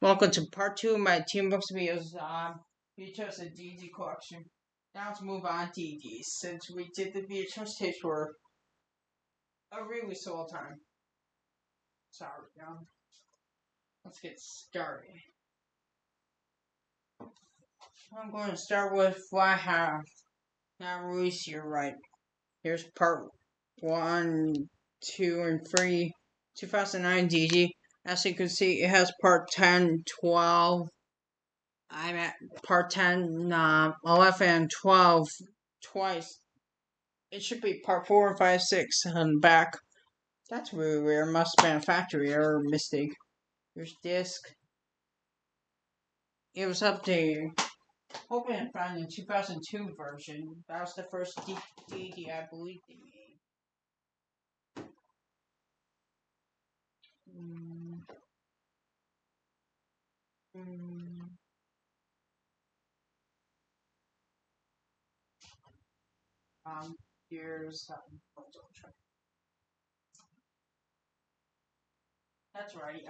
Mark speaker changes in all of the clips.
Speaker 1: Welcome to part two of my Team Books videos on VHS and DVD collection. Now to move on to DVDs, since we did the VHS tapes for a really slow time. Sorry, let's get started. I'm going to start with what I have not released here, right? Here's part 1, 2, and 3, 2009 DVD. As you can see, it has part 10, 12. I'm at part 10, 11, and 12 twice. It should be part 4 and 5, 6 on the back. That's really weird. Must have been a factory error mistake. Here's disc. It was updated. Hoping to find the 2002 version. That was the first DVD I believe they made. Mm. Mm. Here's that's right.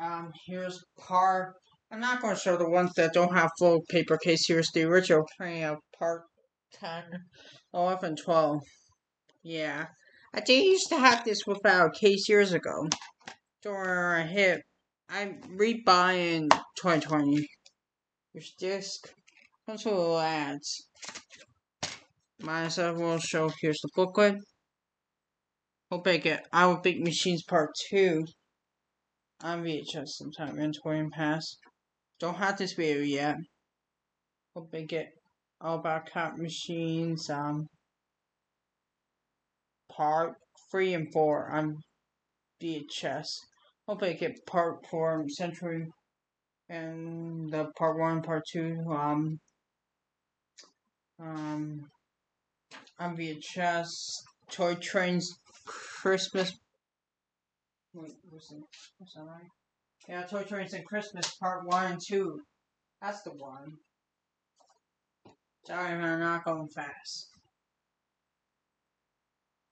Speaker 1: Here's part. I'm not going to show the ones that don't have full paper case. Here's the original printing of part 10, 11, 12. Yeah. I did used to have this without a case years ago. During a hit, I rebuy in 2020. Here's disc. Bunch of little ads. Myself will show. Here's the booklet. Hope I get Our Big Machines Part 2 on VHS sometime in 20 past. Don't have this video yet. Hope I get All About Cop Machines Part 3 and 4 on VHS. Hope I get Part 4 Century and the Part 1 Part 2 on VHS. Toy Train's Christmas. Wait, was that right? Yeah, Toy Trains and Christmas Part 1 and 2. That's the one. Sorry, I'm not going fast.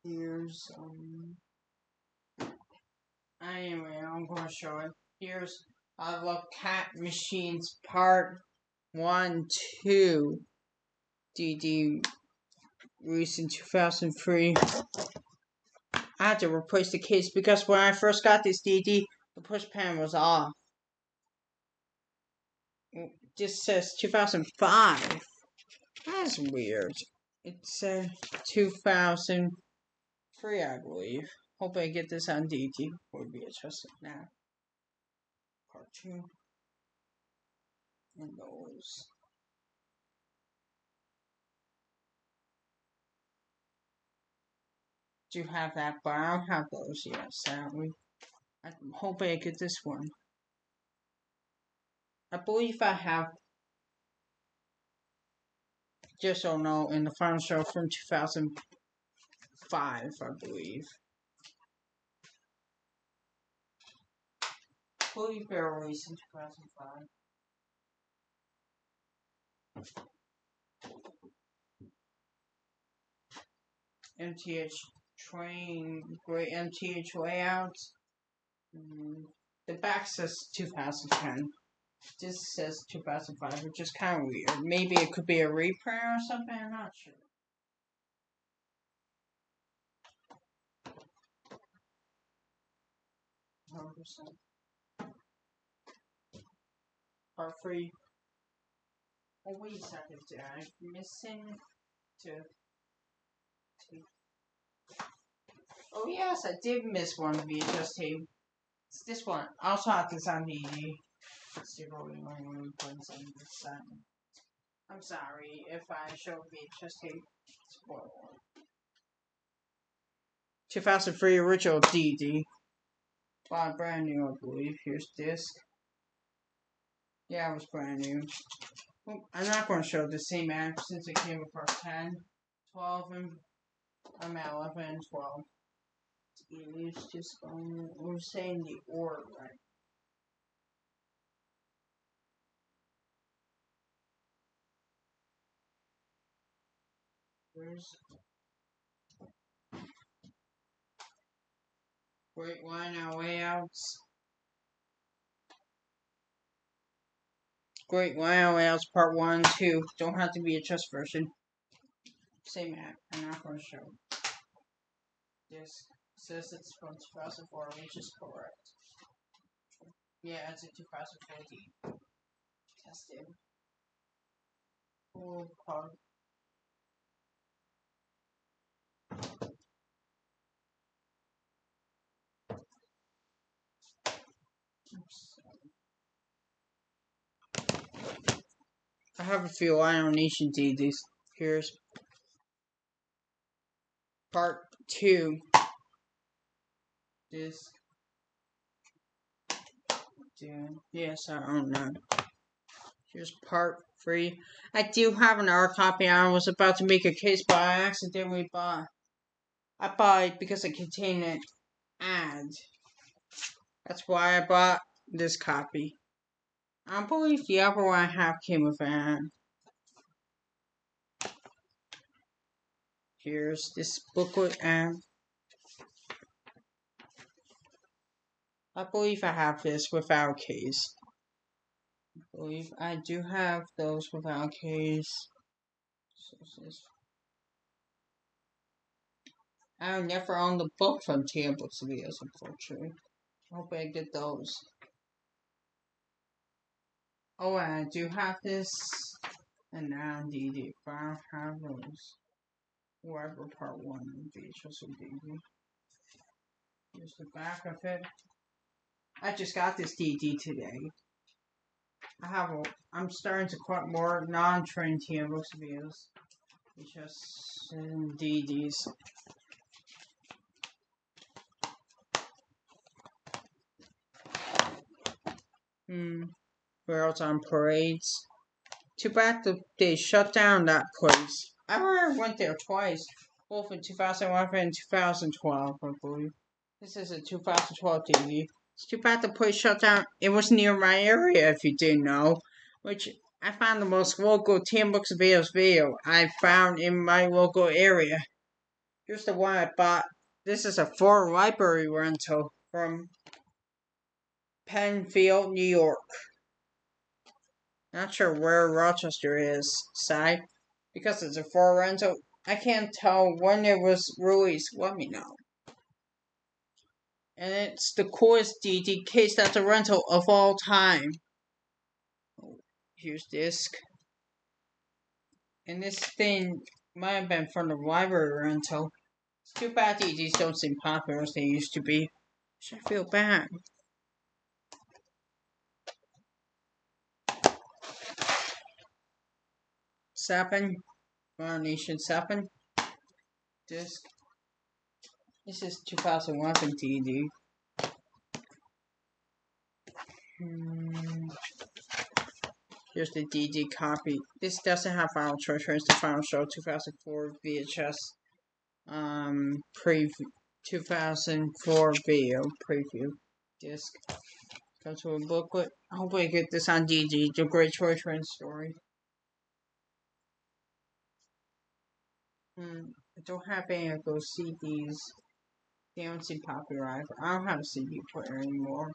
Speaker 1: Here's anyway, I'm going to show it. Here's I Love Cat Machines Part 1, 2 DD released in 2003. I had to replace the case because when I first got this DD, the push pan was off. It just says 2005. That's weird. It said 2003, I believe. Hope I get this on DD. Would be interesting now. Part 2. And those. Do have that, but I don't have those yet, sadly. I hope I get this one. I believe I have Just So No in the final show from 2005, I believe. I believe they were released in 2005. MTH train, great MTH layouts. The back says 2010. This says 2005, which is kind of weird. Maybe it could be a reprint or something, I'm not sure. Part 3. Oh, wait a second, I'm missing two. Oh, yes, I did miss one VHS tape. It's this one. I also have this on DVD. I'm sorry if I show VHS tape. Spoiler. 2003 original DVD. Well, brand new, I believe. Here's disc. Yeah, it was brand new. Well, I'm not going to show the same ad since it came with part 10, 12, and I'm at 11 and 12. It's just we're saying the order right. There's Great Line Out Layouts. Great Wow Layouts Part 1 and 2. Don't have to be a chess version. Same app. I'm not going to show. This says it's from 2004, which is correct. Yeah, it's a 2014. Tested. Full card. I have a few Iron Nation DDs. Here's part 2. This. Yes, I don't know. Here's part 3. I do have an art copy. I was about to make a case, but I accidentally bought. I bought it because it contained an ad. That's why I bought this copy. I believe the other one I have came with an ad. Here's this booklet ad. I believe I have this without case. I believe I do have those without case. I never owned the book from TM Books Videos, unfortunately. I hope I get those. Oh, and I do have this, and now DD. But I don't have those. Whatever part 1 of VHS or DD. Here's the back of it. I just got this DD today. I'm starting to collect more non-trained TM Books videos. VHS and DDs. Where else on parades? Too bad they shut down that place. I already went there twice, both in 2011 and 2012, I believe. This is a 2012 TV. It's too bad the place shut down. It was near my area, if you didn't know, which I found the most local TM Books Videos video I found in my local area. Here's the one I bought. This is a 4 library rental from Penfield, New York. Not sure where Rochester is, Sai. Because it's a 4 rental, I can't tell when it was released. Let me know. And it's the coolest DD case that's a rental of all time. Here's disc. And this thing might have been from the library rental. It's too bad DDs don't seem popular as they used to be. I feel bad. Sapin. Nation Sapin. Disc. This is 2011 DD. Here's the DD copy. This doesn't have Final Choice. Here's the Final Show 2004 VHS preview. 2004 video preview disc. Go to a booklet. Hopefully I get this on DD. The Great Toy Train story. I don't have any of those CDs. They don't seem popular either. I don't have a CD player anymore.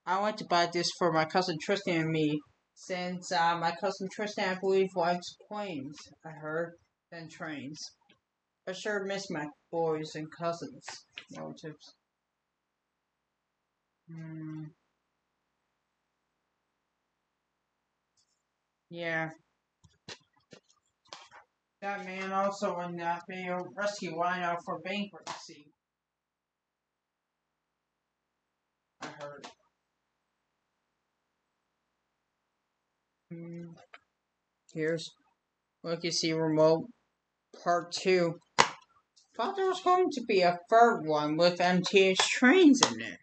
Speaker 1: I want to buy this for my cousin Tristan and me. Since my cousin Tristan, I believe, likes planes, I heard, than trains. I sure miss my boys and cousins, relatives. Yeah. That man also in that video rescue lineup for bankruptcy. I heard. Here's Legacy Remote Part 2. Thought there was going to be a third one with MTH trains in it.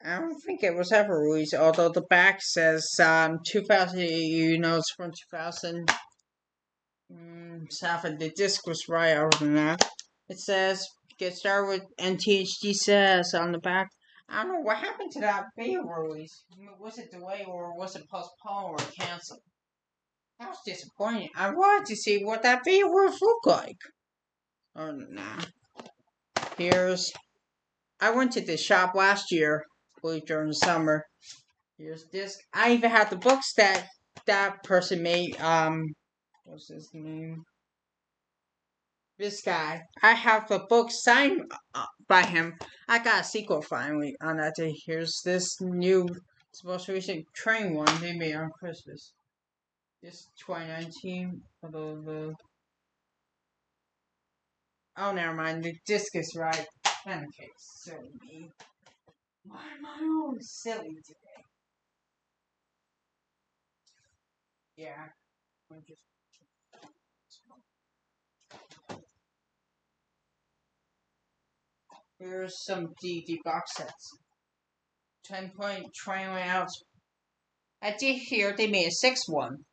Speaker 1: I don't think it was ever released, although the back says 2000, you know, it's from 2007. The disc was right over than that. It says, get started with NTHD says on the back. I don't know what happened to that video release. Was it delayed or was it postponed or canceled? That was disappointing. I wanted to see what that video would look like. Oh, nah. I went to this shop last year, I believe during the summer, Here's this. I even have the books that person made. What's his name? This guy. I have the book signed by him. I got a sequel finally on that day. Here's this new, most recent train one they made on Christmas. This 2019. The oh, never mind. The disc is right. Okay, silly me. Why am I always silly today? Yeah. I'm just. Here's some D box sets. 10-point train layouts. I did hear they made a 6th one.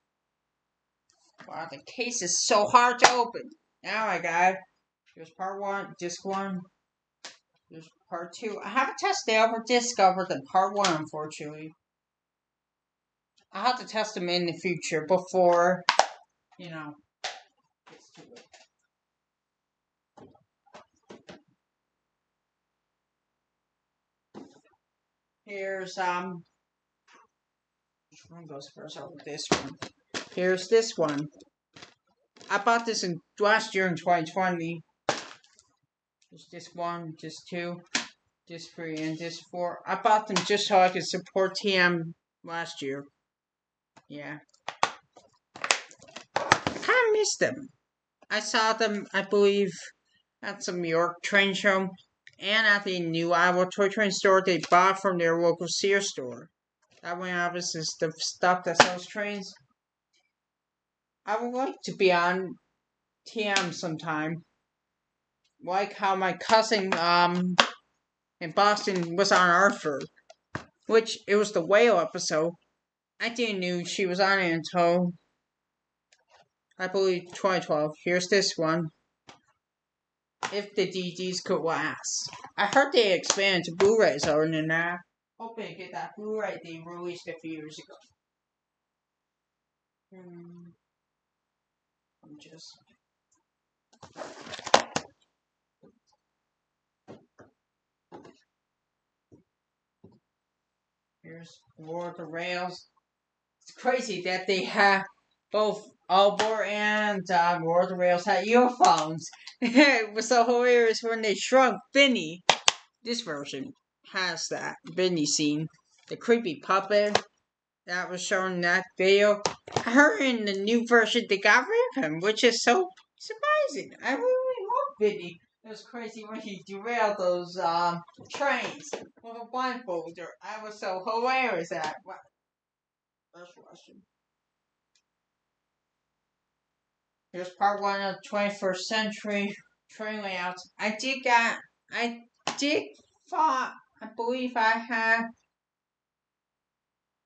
Speaker 1: Wow, the case is so hard to open. Now I got it. Here's part 1, disc 1. Here's part 2. I haven't tested ever discovered the part 1, unfortunately. I'll have to test them in the future before, it's too late. Here's, which one goes first? Oh, this one. Here's this one. I bought this last year in 2020. There's this 1, this 2, this 3, and this 4. I bought them just so I could support TM last year. Yeah. I kind of missed them. I saw them, I believe, at some New York train show and at the new Iowa toy train store they bought from their local Sears store. That way, obviously, is the stuff that sells trains. I would like to be on TM sometime. Like how my cousin in Boston was on Arthur, which it was the whale episode. I didn't know she was on it until I believe 2012. Here's this one. If the DVDs could last. I heard they expanded to Blu-rays other than that. Hoping to get that Blu-ray they released a few years ago. I'm just. Here's War of the Rails. It's crazy that they have both Albor and War of the Rails had earphones. It was so hilarious when they shrunk Vinny. This version has that Vinny scene. The creepy puppet that was shown in that video. I heard in the new version they got rid of him, which is so surprising. I really love Vinny. It was crazy when he derailed those trains with a blindfolder. I was so hilarious at that. First question. Here's part 1 of 21st century train layouts. I believe I had.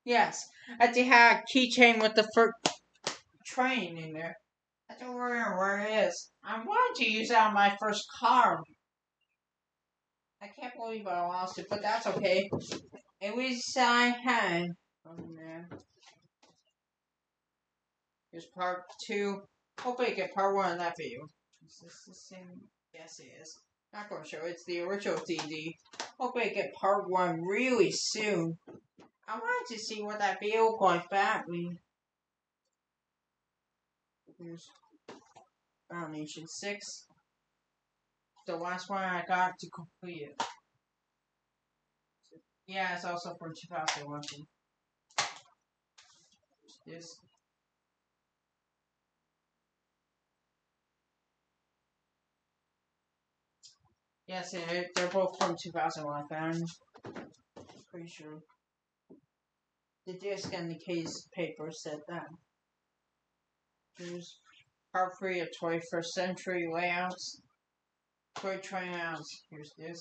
Speaker 1: Yes, I did have a keychain with the first train in there. I don't remember where it is. I wanted to use that on my first car. I can't believe I lost it, but that's okay. At least I had. Oh man. Here's part 2. Hopefully I get part 1 of that video. Is this the same? Yes, it is. Not going to show. It's the original DVD. Hopefully I get part 1 really soon. I wanted to see what that video looked like badly. Here's Foundation 6. The last one I got to complete it. Yeah, it's also from 2011. This. Yes, they're both from 2011. Pretty sure. The disc and the case paper said that. Here's part 3 of 21st century layouts. Toy train layouts. Here's this.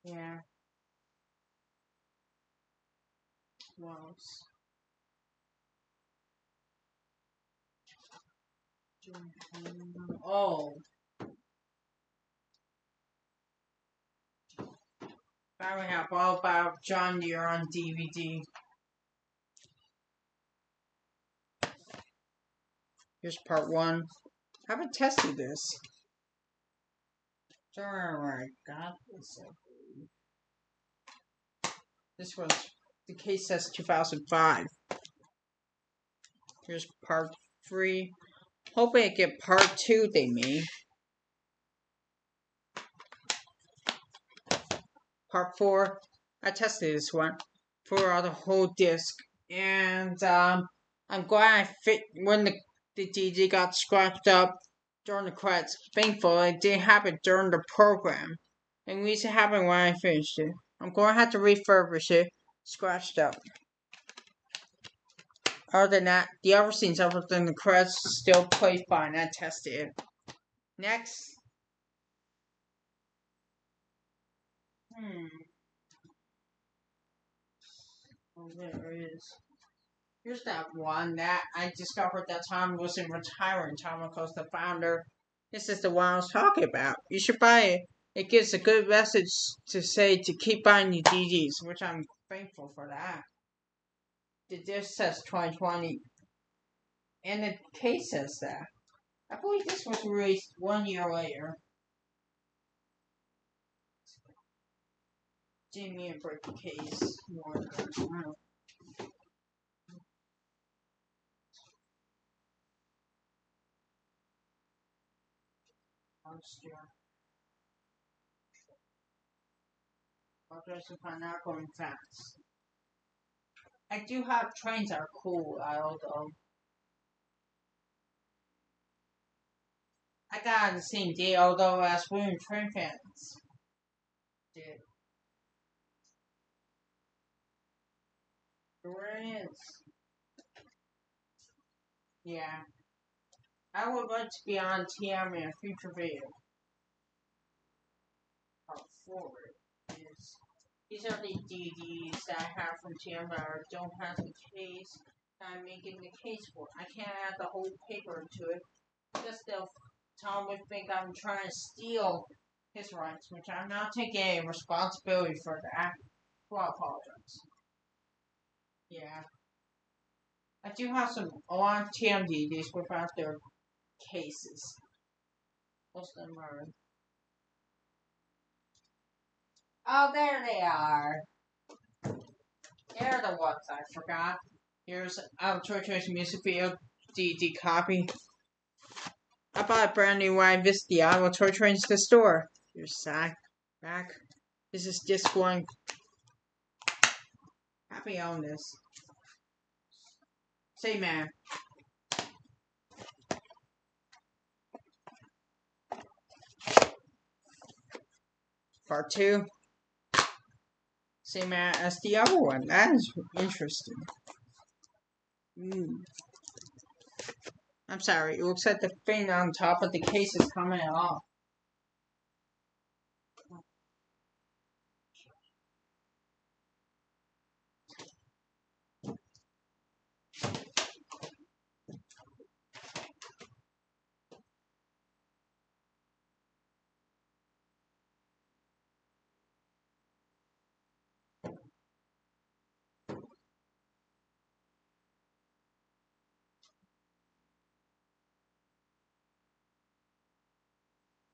Speaker 1: Yeah. What else? Oh. Now we have all about John Deere on DVD. Here's part 1. I haven't tested this. Sorry, where I got this. This was the case says 2005. Here's part 3. Hoping I get part 2 they made. Part 4. I tested this one for the whole disc. And I'm glad I fit when the DVD got scratched up during the credits. Thankfully, it didn't happen during the program. And at least it happened when I finished it. I'm going to have to refurbish it. Scratched up. Other than that, the other scenes other than the credits still play fine. I tested it. Next. Oh, there it is. Here's that one that I discovered that time was in retiring time because the founder. This is the one I was talking about. You should buy it. It gives a good message to say to keep buying your DVDs, which I'm thankful for that. The disc says 2020. And the case says that. I believe this was released 1 year later. Didn't mean to break the case more. If I'm not going fast. I do have trains that are cool, although. I got on the same day, although as women train fans did. There it is. Yeah. I would like to be on TM in a future video. Forward is these are the DVDs that I have from TM that don't have the case that I'm making the case for. I can't add the whole paper to it. Just Tom would think I'm trying to steal his rights, which I'm not taking any responsibility for that. Well, I apologize. Yeah. I do have a lot of TM DVDs without their cases. Most of them are. Oh, there they are. They're the ones I forgot. Here's our Toy Choice music video DVD copy. I bought a brand new when I visited the Iowa Toy Trains to the store. Here's Zach back. This is disc 1. Happy on this. Say man. Part 2. Same as the other one. That is interesting. I'm sorry. It looks like the thing on top of the case is coming off.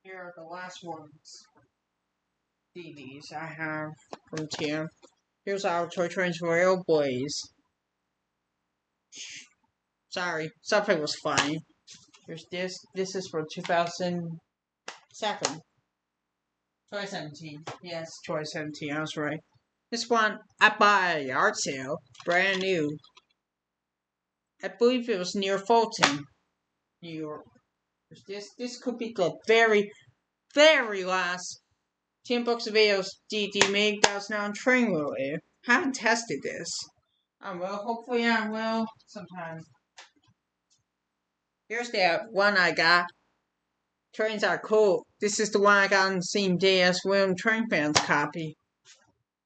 Speaker 1: Here are the last ones. DVDs I have from TM. Here's our Toy Trains Rail Blaze. Sorry, something was fine. Here's this. This is for 2007. 2017. Yes, 2017. I was right. This one I bought at a yard sale, brand new. I believe it was near Fulton, New York. This could be the very, very last 10 Books of videos DD made that was now on train related. Haven't tested this. I will. Hopefully I will sometime. Here's the one I got. Trains are cool. This is the one I got on the same day as William Train Fans copy.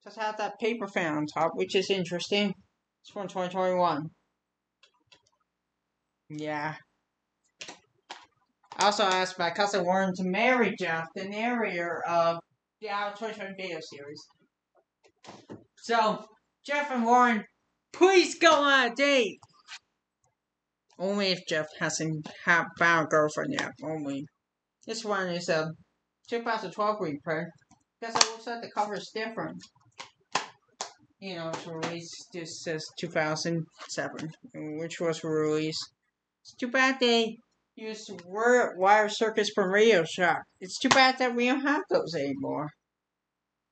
Speaker 1: Just have that paper fan on top, which is interesting. It's from 2021. Yeah. I also asked my cousin Warren to marry Jeff, the narrator of the Our Toy Train video series. So, Jeff and Warren, please go on a date! Only if Jeff hasn't found a girlfriend yet. Only. This one is a 2012 reprint. Because it looks like the cover is different. You know, it's released. This says 2007, which was released. It's too bad they used wire circuits from Radio Shack. It's too bad that we don't have those anymore.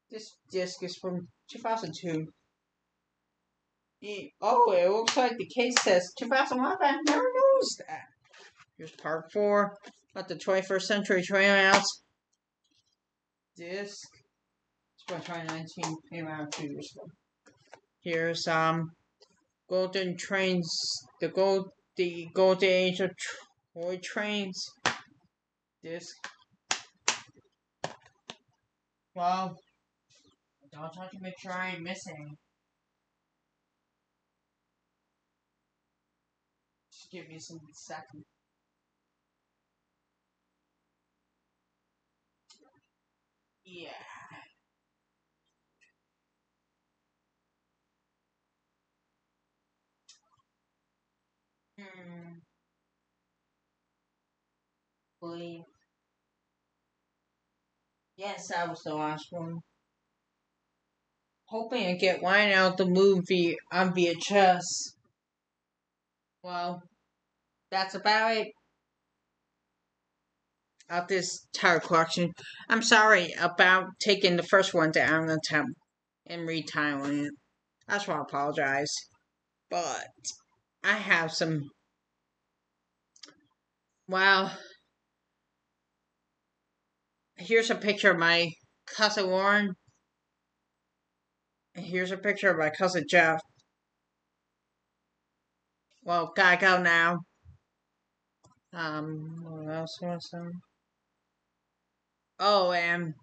Speaker 1: This disc is from 2002. Oh, it looks like the case says 2011. I never noticed that. Here's part 4 about the 21st Century Trainouts disc. It's from 2019. Came out 2 years ago. Here's Golden Trains. The Golden Age of Toy Trains disc. Well, I'll try to make sure I ain't missing. Just give me some second. Yeah. Believe. Yes, that was the last one. Hoping to get Wine Out the movie on VHS. Well, that's about it. Of this entire collection. I'm sorry about taking the first one down and retitling it. I just want to apologize. But I have some. Well, here's a picture of my cousin Lauren. And here's a picture of my cousin Jeff. Well, gotta go now. What else was there? Oh, and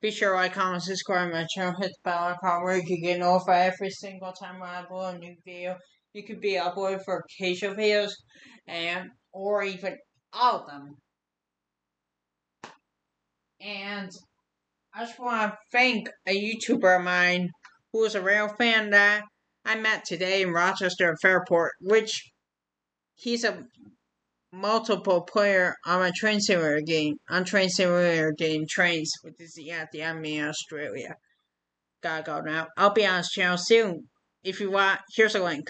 Speaker 1: be sure to like, comment, subscribe to my channel, hit the bell icon where you can get notified every single time I upload a new video. You could be uploaded for occasional videos, or even all of them. And I just want to thank a YouTuber of mine who was a real fan that I met today in Rochester at Fairport, which he's a multiple player on a train simulator game, Trains, which is at the Army in Australia. Gotta go now. I'll be on his channel soon. If you want, here's a link.